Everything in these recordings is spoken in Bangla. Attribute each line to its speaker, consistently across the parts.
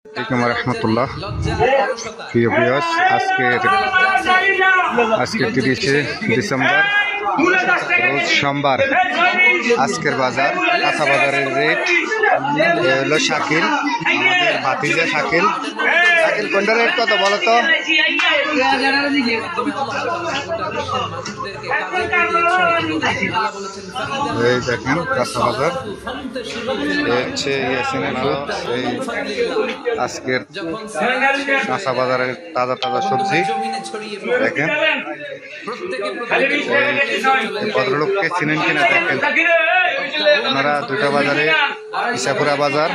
Speaker 1: আসসালামু আলাইকুম রহমতুল্লাহ। প্রিয় ভিউয়ার্স, আজকের 30শে ডিসেম্বর রোজ সোমবার। আজকের বাজার, কাঁচা বাজারের রেট হলো শাকিল, আমাদের ভাতিজা শাকিল। শাকিল কোনটা রেট কত বলো তো? এই দেখেন কাঁচা বাজার, হচ্ছে ইয়াসিনের দুধ। এই আজকের কাঁচা বাজারের তাজা তাজা সবজি দেখেন। ভদ্রলোককে চিনেন কিনা দেখেন আপনারা। দুটা বাজারে, ইসাপুরা বাজার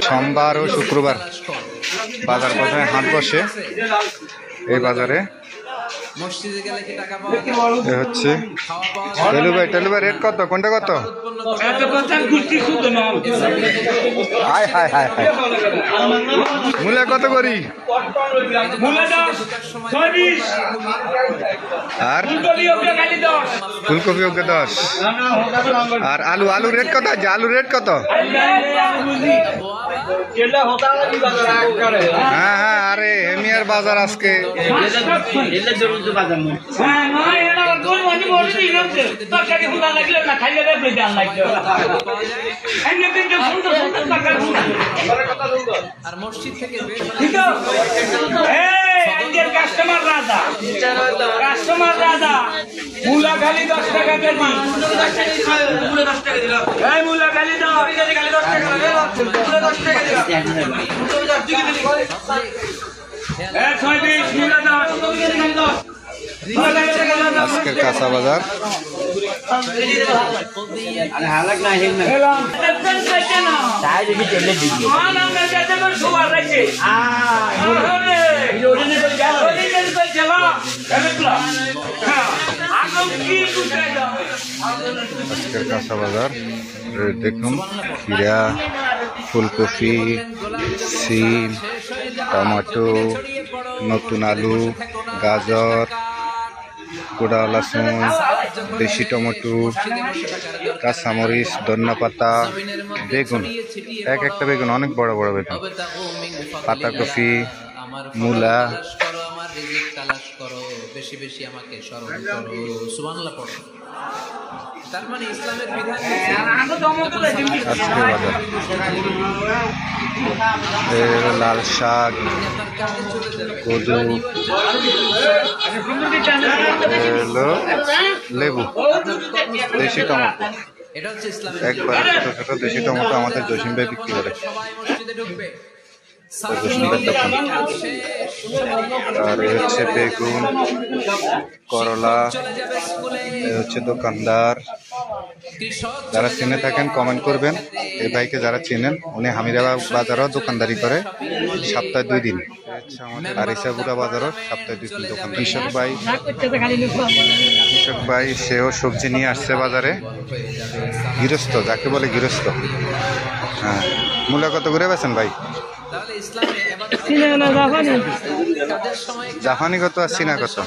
Speaker 1: সোমবার ও শুক্রবার বাজার প্রথমে হাট বসে। এই বাজারে হচ্ছে টেলু ভাই রেট কত? কোনটা কত? হাই হাই হাই হাই, মূলা কত করি? আর ফুলকপি ওকে 10। আর আলু রেট কত আছে? আলু রেট কত? হ্যাঁ হ্যাঁ, আরে হেমিয়ার বাজার আজকে
Speaker 2: আর মসজিদ থেকে
Speaker 3: কাস্টমার রাজা মূলা খালি 10 টাকা কেজি। এই মূলা খালি 10 টাকা, 10 টাকা দিলাম। 6 মূলা 10।
Speaker 1: আজকের কাঁচা বাজার। আজকের কাঁচা বাজার দেখুন, খিরা, ফুলকপি, সিম, টমেটো, নতুন আলু, গাজর, গোড়া লসুন, দেশি টমেটো, কাঁচামরিচ, ধন্যপাতা, বেগুন, এক একটা বেগুন অনেক বড় বড় বেগুন, পাতাকপি, মূলা।
Speaker 2: বেশি বেশি আমাকে স্মরণ করো, সুবহানাল্লাহ পড়ো। তার মানে ইসলামের বিধান
Speaker 1: আজকে বাজার লাল শাক, কদু, লেবু, দেশি টমেটো। একবার ছোট ছোট দেশি টমেটো আমাদের জসিম ভাই বিক্রি করে। আর হচ্ছে বেগুন, করলা। হচ্ছে দোকানদার। যারা চিনে থাকেন কমেন্ট করবেন। এই ভাইকে যারা চিনেন, উনি হামিরা বাজারও দোকানদারি করে, সপ্তাহে 2 দিন। আর ইসাপুরা বাজারও সপ্তাহে 2 দিন দোকান। কৃষক ভাই সেও সবজি নিয়ে আসছে বাজারে। গৃহস্থ, যাকে বলে গৃহস্থ। হ্যাঁ, মূলা কত করে বেছেন ভাই? জাপানি কত আর চীনা কত?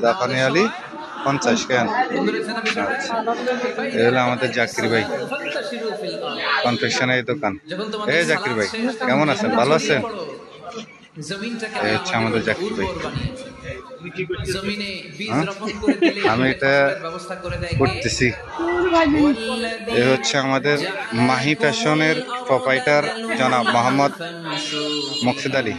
Speaker 1: জাপানি আলি 50 কেন? এ হলো আমাদের জাকির ভাই, কনফেকশনের দোকান। এই জাকির ভাই কেমন আছেন? ভালো আছেন? এই হচ্ছে আমাদের জাকির ভাই। আমি এটা করতেছি। এ হচ্ছে আমাদের মাহি ফ্যাশনের প্রোপাইটার জনাব মোহাম্মদ মকসুদ আলী।